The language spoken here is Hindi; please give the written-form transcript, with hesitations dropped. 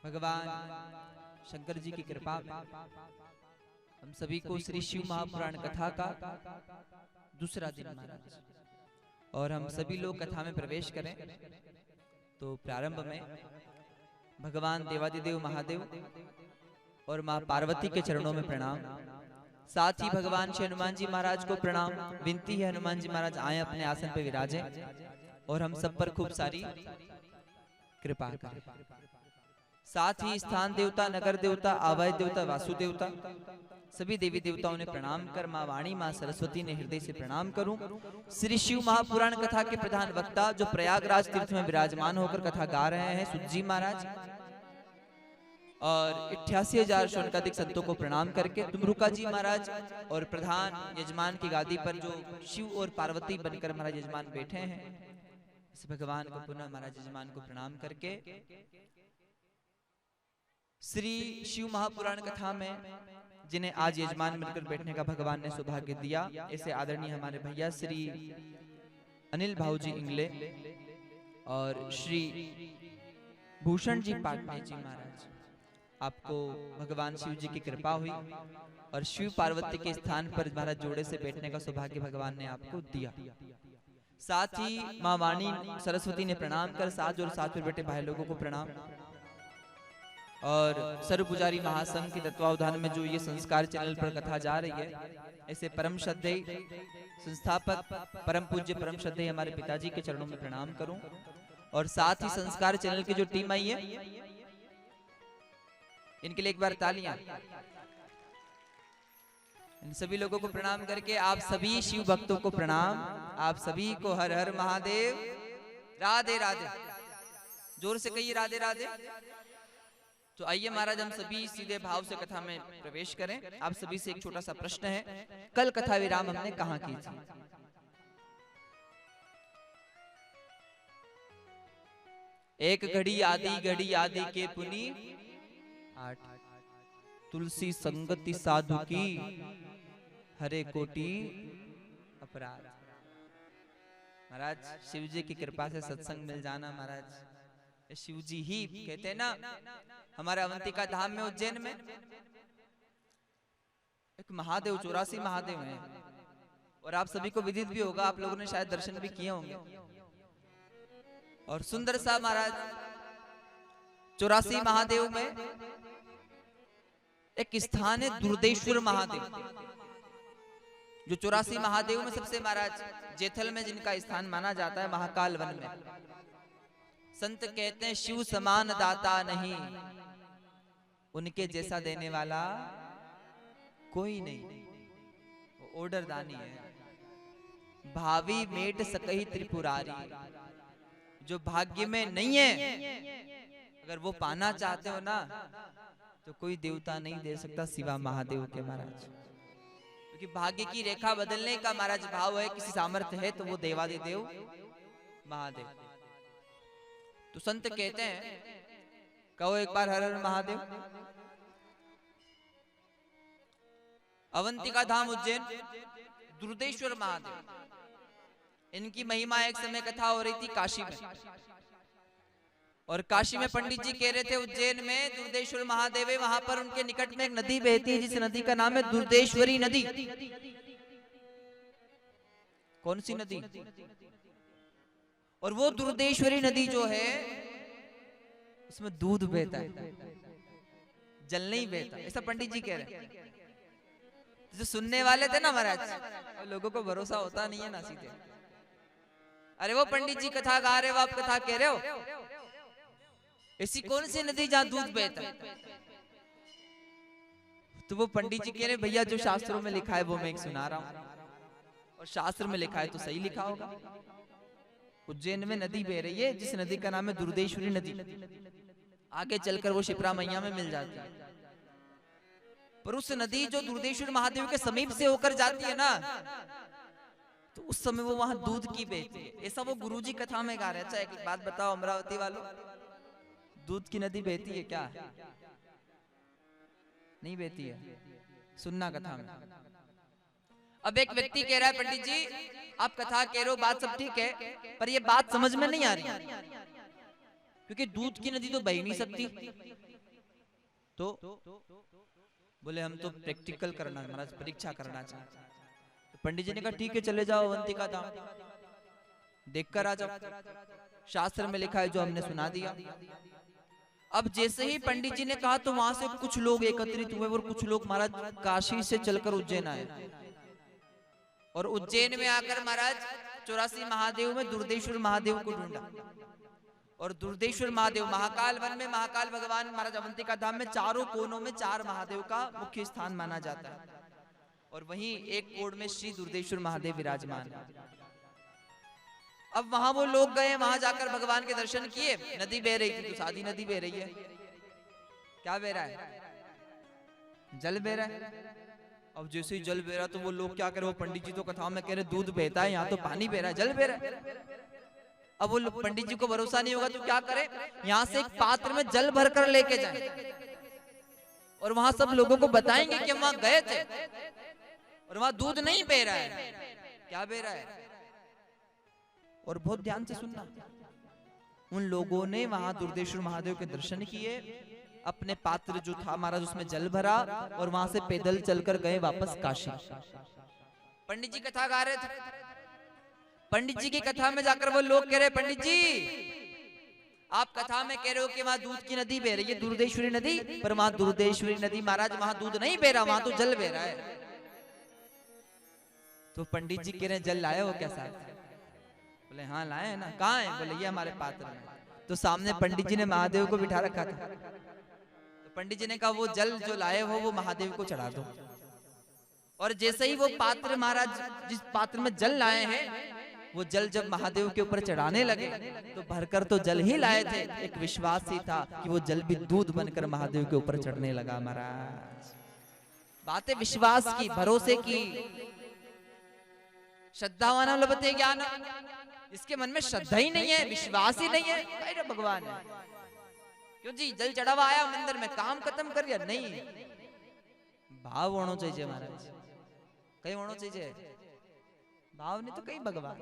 भगवान शंकर जी की कृपा हम सभी को श्री शिव महापुराण कथा का दूसरा दिन महाराज, और हम सभी लोग कथा में प्रवेश करें। तो प्रारंभ में भगवान देवादिदेव महादेव और माँ पार्वती के चरणों में प्रणाम, साथ ही भगवान श्री हनुमान जी महाराज को प्रणाम। विनती है हनुमान जी महाराज आए अपने आसन पर विराजें और हम सब पर खूब सारी कृपा करें। साथ ही स्थान देवता, नगर देवता, आवाय देवता, वासु देवता, सभी देवी देवताओं ने प्रणाम कर माँ वाणी माँ सरस्वती ने हृदय से प्रणाम करूं। श्री शिव महापुराण कथा के प्रधान वक्ता जो प्रयागराज तीर्थ में विराजमान होकर कथा गा रहे हैं सुत जी महाराज, और 88,000 शौनकाधिक संतों को प्रणाम करके तुमरुका जी महाराज और प्रधान यजमान की गादी पर जो शिव और पार्वती बनकर महाराज यजमान बैठे हैं, इस भगवान को पुनः महाराज यजमान को प्रणाम करके श्री शिव महापुराण कथा में जिन्हें आज यजमान बनकर बैठने का भगवान ने सौभाग्य दिया, ऐसे आदरणीय हमारे भैया श्री अनिल भाऊजी इंगले और श्री भूषण जी पाटने जी महाराज, आपको भगवान शिव जी की कृपा हुई और शिव पार्वती के स्थान पर महाराज जोड़े से बैठने का सौभाग्य भगवान ने आपको दिया। साथ ही माँ वाणी सरस्वती ने प्रणाम कर साथ और साथ में बैठे भाई लोगों को प्रणाम, और सर्व पुजारी महासंघ के तत्वावधान में जो ये संस्कार चैनल पर कथा जा रही है, ऐसे परम श्रद्धेय संस्थापक परम पूज्य परम श्रद्धेय हमारे पिताजी के चरणों में प्रणाम करूं, और साथ ही संस्कार चैनल की जो टीम आई है इनके लिए एक बार तालियां। इन सभी लोगों को प्रणाम करके आप सभी शिव भक्तों को प्रणाम, आप सभी को हर हर महादेव, राधे राधे, जोर से कहिए राधे राधे। तो आइए महाराज हम सभी सीधे भाव से कथा में प्रवेश करें। आप सभी से एक छोटा सा प्रश्न है, कल कथा विराम हमने कहाँ की थी? एक घड़ी आदि के पुनी 8, तुलसी संगति साधु की हरे कोटि अपराध। महाराज शिव जी की कृपा से सत्संग मिल जाना महाराज, शिव जी ही कहते हैं ना। हमारे अवंतिका धाम में उज्जैन में एक महादेव 84 महादेव हैं, और आप सभी को विदित भी होगा, आप लोगों ने शायद दर्शन भी किए होंगे। और सुंदर सा महाराज 84 महादेव में एक स्थान है दुर्देश्वर महादेव, जो 84 महादेव में सबसे महाराज जैथल में जिनका स्थान माना जाता है महाकाल वन में। संत कहते हैं शिव समान दाता नहीं, उनके जैसा देने वाला कोई नहीं, वो ऑर्डर दानी है। भावी मेट सकही त्रिपुरारी, जो भाग्य में नहीं है अगर वो पाना चाहते हो ना तो कोई देवता नहीं दे सकता सिवा महादेव के महाराज, क्योंकि भाग्य की रेखा बदलने का महाराज भाव है, किसी सामर्थ्य है तो वो देवादिदेव महादेव। तो संत कहते हैं, कहो एक बार हर हर महादेव। अवंतिका धाम उज्जैन दुर्देश्वर महादेव, इनकी महिमा एक समय कथा हो रही थी काशी में, और काशी में पंडित जी कह रहे थे उज्जैन में दुर्देश्वर महादेव है, वहां पर उनके निकट में एक नदी बहती है जिस नदी का नाम है दुर्देश्वरी नदी। कौन सी नदी? और वो दुर्देश्वरी नदी जो है उसमें दूध बहता है, जल नहीं बहता, ऐसा पंडित जी कह रहे हैं। जो सुनने वाले थे ना महाराज, लोगों को भरोसा होता नहीं है ना सीधे, अरे वो पंडित जी कथा गा रहे हो, आप कथा कह रहे हो, ऐसी कौन सी नदी जहां दूध बहता है? तो वो पंडित जी कह रहे भैया जो शास्त्रों में लिखा है वो मैं एक सुना रहा हूं, और शास्त्र में लिखा है तो सही लिखा होगा। उज्जैन में नदी बह रही है जिस नदी का नाम है दुर्देश्वरी नदी, आगे चलकर वो शिप्रा मैया में मिल जाती है। पर उस नदी जो दुर्देश्वर महादेव के समीप से होकर जाती है ना, तो उस समय वो वहां दूध की बहती है, ऐसा वो गुरुजी कथा में गा रहे। अच्छा एक बात बताओ अमरावती वालों, दूध की नदी बहती है क्या? नहीं बहती है, सुनना कथा में। अब एक व्यक्ति कह रहा है पंडित जी आप कथा कह रहे हो, बात सब ठीक है, पर ये बात समझ में नहीं आ रही, क्योंकि दूध की नदी तो बह नहीं सकती, तो बोले हम तो प्रैक्टिकल करना महाराज, परीक्षा करना चाहते हैं। तो पंडित जी ने कहा ठीक है चले जाओ अवंतिका धाम, देखकर आ जाओ, शास्त्र में लिखा है जो हमने सुना दिया। अब जैसे ही पंडित जी ने कहा तो वहां से कुछ लोग एकत्रित हुए और कुछ लोग महाराज काशी से चलकर उज्जैन आए, और उज्जैन में आकर महाराज 84 महादेव में दुर्देश्वर महादेव को ढूंढा। और दुर्देश्वर महादेव महाकाल वन में महाकाल भगवान महाराज अवंतिका धाम में चारों कोनों में 4 महादेव का मुख्य स्थान माना जाता है, और वहीं एक कोण में श्री दुर्देश्वर महादेव विराजमान है। अब वहां वो लोग गए, वहां जाकर भगवान के दर्शन किए। नदी बह रही थी, तो सादी नदी बह रही है। क्या बह रहा है? जल बह रहा है। अब जैसे ही जल बह रहा तो वो लोग क्या करे, वो पंडित जी तो कथा में कह रहे दूध बहता है, यहाँ तो पानी बह रहा है, जल बह रहा है। अब वो पंडित जी को भरोसा नहीं होगा तो क्या करे, यहाँ से एक पात्र में जल भर कर लेके जाए और वहां सब लोगों को बताएंगे कि हम वहां गए थे और वहां दूध नहीं बह रहा है। क्या बह रहा है? और बहुत ध्यान से सुनना, उन लोगों ने वहां दुर्देश्वर महादेव के दर्शन किए, अपने पात्र जो था महाराज उसमें जल भरा और वहां से पैदल चलकर गए वापस काशी। पंडित जी कथा गा रहे थे। पंडित जी की कथा में जाकर वो लोग कह रहे पंडित जी आप कथा में कह रहे हो कि वहां दूध की नदी बह रही है, दुर्देश्वरी नदी, पर वहां दुर्देश्वरी नदी महाराज वहां दूध नहीं बह रहा, वहां तो जल बह रहा है। तो पंडित जी कह रहे जल लाए हो क्या साहब? बोले हाँ लाए हैं ना। कहाँ है? बोले ये हमारे पात्र में। तो सामने पंडित जी ने महादेव को बिठा रखा था। तो पंडित जी ने कहा वो जल जो लाए हो वो महादेव को चढ़ा दो। और जैसे ही वो पात्र महाराज जिस पात्र में जल लाए हैं वो जल जब महादेव के ऊपर चढ़ाने लगे तो भरकर तो जल ही लाए थे, एक विश्वास ही था कि वो जल भी दूध बनकर महादेव के ऊपर चढ़ने लगा। महाराज बातें विश्वास की, भरोसे की। श्रद्धावान लभते ज्ञान, इसके मन में श्रद्धा ही नहीं है, विश्वास ही नहीं है, अरे भगवान है क्यों जी जल चढ़ावा आया मंदिर में, काम खत्म कर दिया? नहीं, भाव होना चाहिए महाराज। कई होना चाहिए भाव नहीं तो कई भगवान।